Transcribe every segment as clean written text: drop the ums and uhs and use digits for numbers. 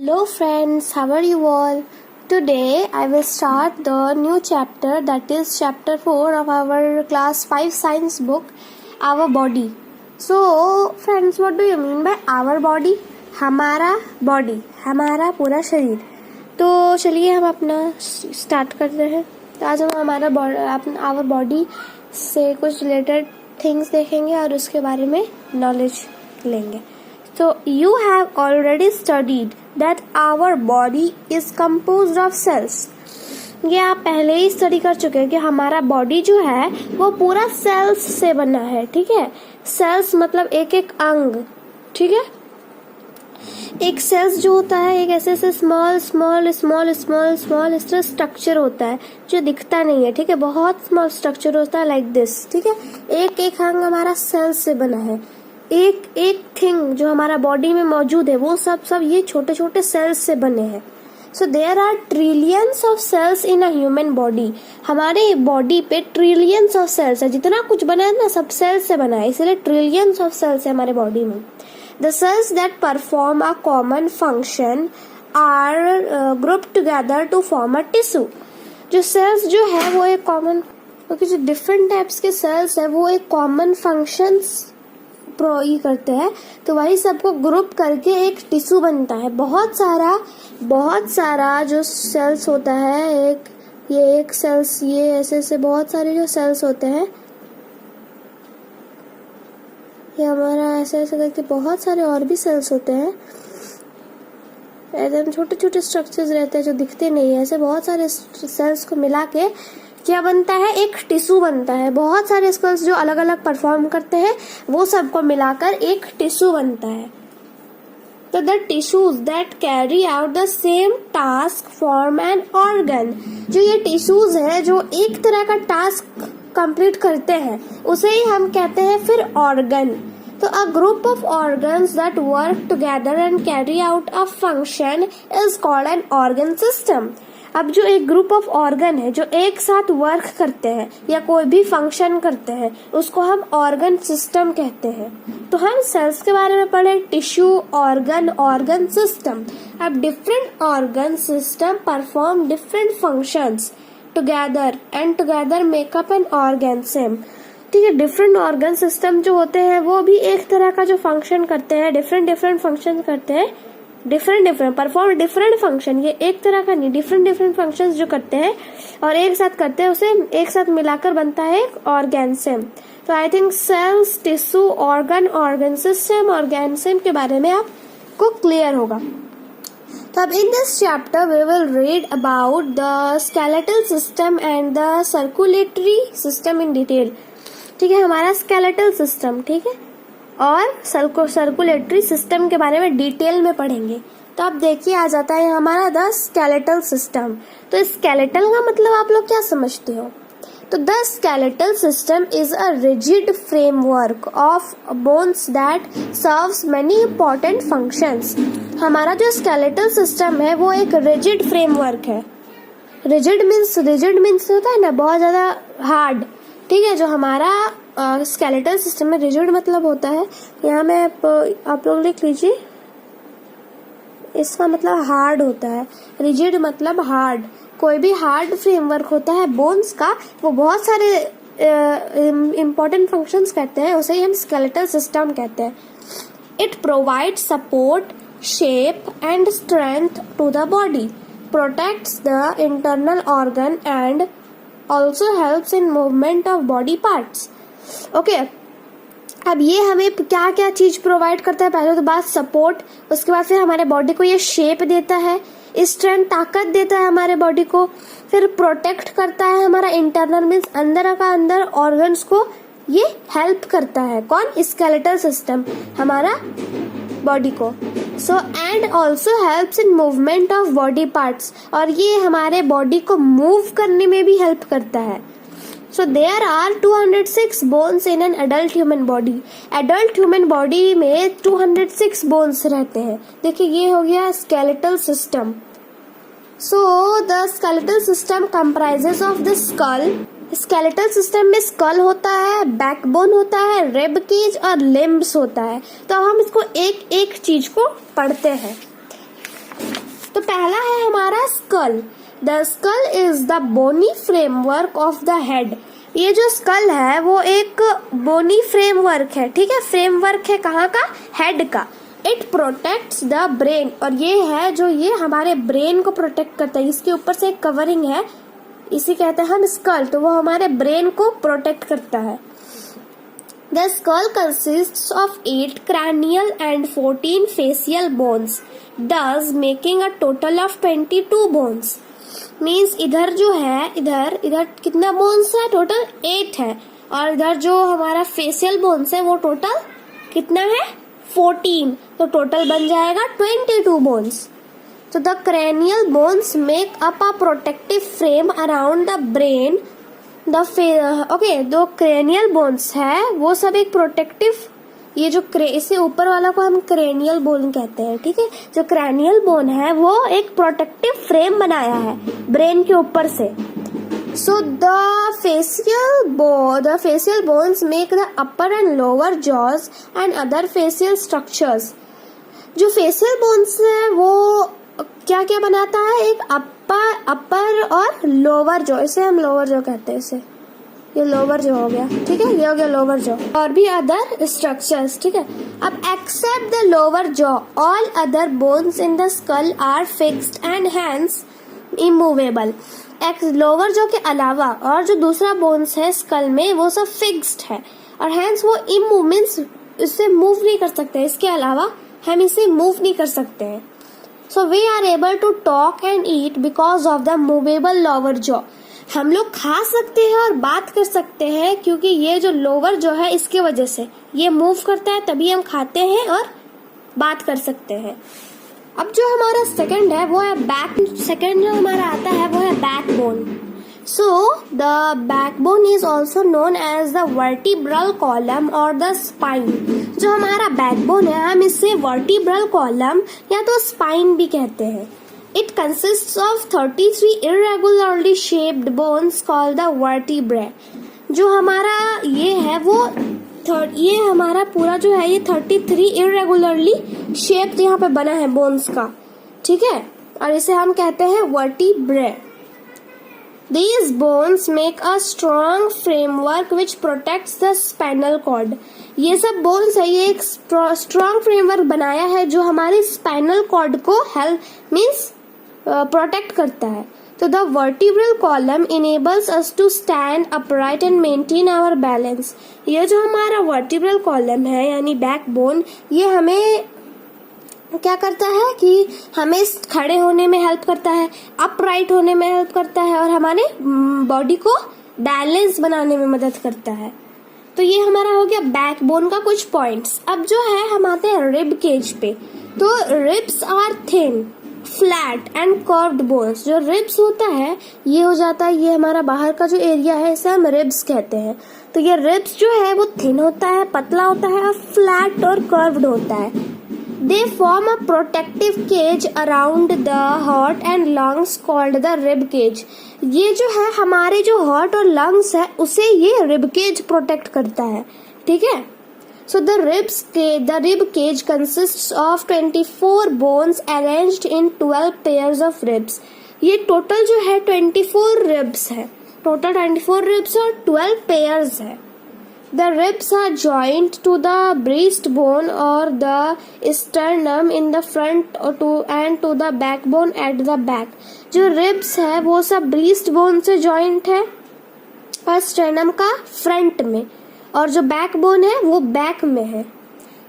Hello friends, how are you all? Today I will start the new chapter, that is chapter 4 of our class 5 science book, Our Body. So friends, what do you mean by our body? हमारा body, हमारा पूरा शरीर. तो चलिए हम अपना start करते हैं. तो आज हम हमारा our body से कुछ रिलेटेड थिंग्स देखेंगे और उसके बारे में नॉलेज लेंगे. So you have already studied that our body is composed of cells. ये आप पहले ही स्टडी कर चुके हैं कि हमारा बॉडी जो है वो पूरा सेल्स से बना है. ठीक है, सेल्स मतलब एक एक अंग. ठीक है, एक सेल्स जो होता है एक ऐसे ऐसे small small small small small इस तरह स्ट्रक्चर होता है जो दिखता नहीं है. ठीक है, बहुत स्मॉल स्ट्रक्चर होता है लाइक दिस. ठीक है, एक एक अंग हमारा सेल्स से बना है. एक एक थिंग जो हमारा बॉडी में मौजूद है वो सब ये छोटे छोटे सेल्स से बने हैं. So there are trillions of cells in a human body. हमारे बॉडी पे ट्रिलियंस ऑफ सेल्स है. जितना कुछ बना है ना सब सेल्स से बना है, इसलिए ट्रिलियंस ऑफ सेल्स है हमारे बॉडी में. The cells that perform a common function are group together to form a tissue. जो सेल्स जो है वो एक कॉमन, क्योंकि जो डिफरेंट टाइप्स के सेल्स है वो एक कॉमन फंक्शंस करते हैं, तो वही सबको ग्रुप करके एक टिश्यू बनता है. बहुत सारा जो सेल्स होता है, एक सेल्स, ये ऐसे बहुत सारे जो सेल्स होते हैं, ये हमारा ऐसे करके बहुत सारे और भी सेल्स होते हैं. एकदम छोटे छोटे स्ट्रक्चर्स रहते हैं जो दिखते नहीं है. ऐसे बहुत सारे सेल्स को मिला के क्या बनता है, एक टिश्यू बनता है. बहुत सारे सेल्स जो अलग अलग परफॉर्म करते हैं वो सबको मिलाकर एक टिश्यू बनता है. तो the tissues that carry out the same task form an organ. जो ये टिश्यूज है जो एक तरह का टास्क कंप्लीट करते हैं उसे ही हम कहते हैं फिर ऑर्गन. तो a group of organs that work together and carry out a function is called an organ system. अब जो एक ग्रुप ऑफ ऑर्गन है जो एक साथ वर्क करते हैं या कोई भी फंक्शन करते हैं उसको हम ऑर्गन सिस्टम कहते हैं. तो हम सेल्स के बारे में पढ़े, टिश्यू, ऑर्गन सिस्टम. अब different organ system perform different functions together and together makeup an organism. ठीक है, डिफरेंट ऑर्गन सिस्टम जो होते हैं वो भी एक तरह का जो फंक्शन करते हैं, डिफरेंट फंक्शन करते हैं, डिफरेंट परफॉर्म डिफरेंट फंक्शन. ये एक तरह का नहीं, डिफरेंट फंक्शंस जो करते हैं और एक साथ करते हैं उसे एक साथ मिलाकर बनता है एक ऑर्गेनिज्म. तो I think cells, tissue, organ system, organism के बारे में आपको क्लियर होगा. तो अब in this chapter we will read about the skeletal system and the circulatory system in detail. ठीक है, हमारा स्केलेटल सिस्टम, ठीक है, और सर्कुलेटरी सिस्टम के बारे में डिटेल में पढ़ेंगे. तो अब देखिए आ जाता है हमारा द स्केलेटल सिस्टम. तो स्केलेटल का मतलब आप लोग क्या समझते हो? तो the skeletal system is a rigid framework of bones that serves many important functions. हमारा जो स्केलेटल सिस्टम है वो एक रिजिड फ्रेमवर्क है. रिजिड मीन्स होता है ना बहुत ज्यादा हार्ड. ठीक है, जो हमारा स्केलेटल सिस्टम में रिजिड मतलब होता है, यहाँ में आप लोग लिख लीजिए, इसका मतलब हार्ड होता है. रिजिड मतलब हार्ड. कोई भी हार्ड फ्रेमवर्क होता है बोन्स का, वो बहुत सारे इम्पोर्टेंट फंक्शंस करते हैं, उसे ही हम स्केलेटल सिस्टम कहते हैं. It provide support, shape and strength to the body, protects the internal organ and also helps in movement of body parts. Okay, अब ये हमें क्या क्या चीज प्रोवाइड करता है? पहले तो बात सपोर्ट, उसके बाद फिर हमारे बॉडी को ये शेप देता है, स्ट्रेंथ ताकत देता है हमारे बॉडी को, फिर प्रोटेक्ट करता है हमारा इंटरनल मीन्स अंदर ऑर्गन्स को ये हेल्प करता है. कौन? स्केलेटल सिस्टम हमारा बॉडी को. So and also helps in movement of body parts, और ये हमारे बॉडी को मूव करने में भी हेल्प करता है. So there are 206 bones in an adult human body. Adult human body में 206 बोन्स रहते हैं. देखिए ये हो गया skeletal system. So the skeletal system comprises of the skull. Skeletal system में स्कल होता है, बैकबोन होता है, रिब केज और लिम्ब्स होता है. तो हम इसको एक एक चीज को पढ़ते हैं. पहला है हमारा skull. The skull is the bony framework of the head. ये जो स्कल है वो एक बोनी फ्रेमवर्क है, ठीक है, फ्रेमवर्क है कहाँ का, हेड का। इट प्रोटेक्ट्स द ब्रेन, और ये है जो ये हमारे ब्रेन को प्रोटेक्ट करता है, इसके ऊपर से एक कवरिंग है, इसी कहते हैं हम स्कल, तो वो हमारे ब्रेन को प्रोटेक्ट करता है। The skull consists of 8 cranial and 14 facial bones, thus making a total of 22 bones. Means इधर जो है, इधर कितना बोन्स है, टोटल 8 है, और इधर जो हमारा फेशियल बोन्स है वो टोटल कितना है, 14, तो टोटल बन जाएगा 22 बोन्स। तो the cranial bones make up a protective frame around the brain. दो क्रेनियल बोन्स है वो सब एक प्रोटेक्टिव, ये जो इससे ऊपर वाला को हम क्रेनियल बोन कहते हैं, ठीक है, जो क्रेनियल बोन है वो एक प्रोटेक्टिव फ्रेम बनाया है ब्रेन के ऊपर से। So the facial bones make the upper and lower jaws and other facial structures. जो फेशियल बोन्स है वो क्या क्या बनाता है, एक अपर और लोअर जॉ, इसे हम लोअर जॉ कहते हैं, इसे ये लोअर जॉ हो गया, ठीक है, ये हो गया लोअर जॉ, और भी अदर स्ट्रक्चर्स, ठीक है। अब except the lower jaw all other bones in the skull are fixed and hence immovable. Lower jaw के अलावा और जो दूसरा बोन्स है स्कल में वो सब फिक्स्ड है, और हैंस वो इमूव मीन्स इससे मूव नहीं कर सकते, इसके अलावा हम इसे मूव नहीं कर सकते हैं। So we are able to talk and eat because of the movable lower jaw. हम लोग खा सकते हैं और बात कर सकते हैं क्योंकि ये जो लोअर जॉ है इसके वजह से ये मूव करता है, तभी हम खाते हैं और बात कर सकते हैं। अब जो हमारा सेकंड है वो है बैक। सेकंड जो हमारा आता है वो है backbone. So the backbone is also known as the vertebral column or the spine. जो हमारा बैकबोन है हम इसे vertebral column या तो spine भी कहते हैं। It consists of 33 irregularly shaped bones called the vertebrae. जो हमारा ये है वो ये हमारा पूरा जो है ये 33 irregularly shaped यहाँ पे बना है बोन्स का, ठीक है, और इसे हम कहते हैं vertebrae. These bones make a strong framework which protects the spinal cord. ये सब बोन्स है, ये एक स्ट्रॉन्ग फ्रेमवर्क बनाया है जो हमारे स्पाइनल कॉर्ड को हेल्प मीन्स प्रोटेक्ट करता है। तो the vertebral column enables us to stand upright and maintain our balance. ये जो हमारा वर्टिब्रल कॉलम है यानी बैकबोन, ये हमें क्या करता है कि हमें खड़े होने में हेल्प करता है, अपराइट होने में हेल्प करता है, और हमारे बॉडी को बैलेंस बनाने में मदद करता है। तो ये हमारा हो गया बैकबोन का कुछ पॉइंट्स। अब जो है हम आते हैं रिब केज पे। तो ribs are thin, flat and curved bones. जो रिब्स होता है ये हो जाता है, ये हमारा बाहर का जो एरिया है इसे हम रिब्स कहते हैं। तो ये रिब्स जो है वो थिन होता है, पतला होता है, और फ्लैट और कर्व्ड होता है। They form a protective cage around the heart and lungs called the rib cage. ये जो है हमारे जो हार्ट और लंग्स है उसे ये रिब केज प्रोटेक्ट करता है, ठीक है। So the rib cage consists of 24 bones arranged in 12 pairs of ribs. ये टोटल जो है 24 रिब्स है, टोटल 24 रिब्स और 12 पेयर्स है। The ribs are joined to the breastbone or the sternum in the front and to the backbone at the back. जो ribs है वो सब breastbone से joint है और sternum का front में, और जो backbone है वो back में है।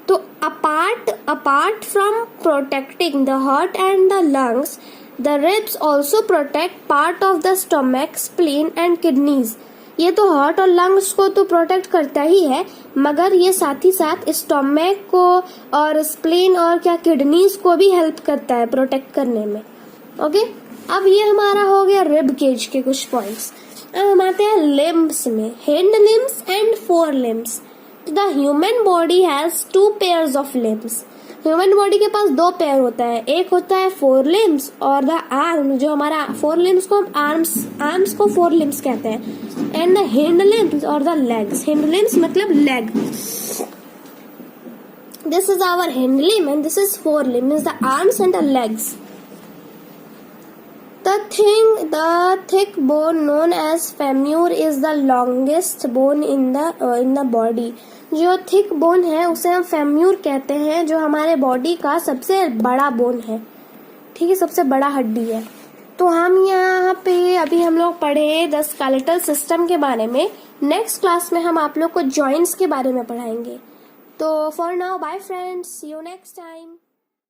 तो apart from protecting the heart and the lungs, the ribs also protect part of the stomach, spleen and kidneys. ये तो हार्ट और लंग्स को तो प्रोटेक्ट करता ही है, मगर ये साथ ही साथ स्टोमक को और स्प्लीन और क्या किडनीज को भी हेल्प करता है प्रोटेक्ट करने में। ओके, अब ये हमारा हो गया रिब केज के कुछ पॉइंट्स। अब हम आते हैं लिम्ब्स में, hand limbs and four limbs. The human body has 2 pairs of limbs. Human body के पास 2 पेयर होता है, एक होता है 4 लिम्स और द आर्म, जो हमारा 4 लिम्स को हम आर्म्स को 4 लिम्स कहते हैं, एंड द हिंड लिम्स और द लेग्स। हिंड लिम्स मतलब leg. This is our hind limb and this is 4 limb, means the arms and the legs. The thick bone known as femur is the longest bone in the body. जो thick bone है उसे हम फेम्यूर कहते हैं, जो हमारे body का सबसे बड़ा बोन है, ठीक है, सबसे बड़ा हड्डी है। तो हम यहाँ पे अभी हम लोग पढ़े द स्केलेटल सिस्टम के बारे में। नेक्स्ट क्लास में हम आप लोग को जॉइंट्स के बारे में पढ़ाएंगे। तो for now bye friends, see you next time.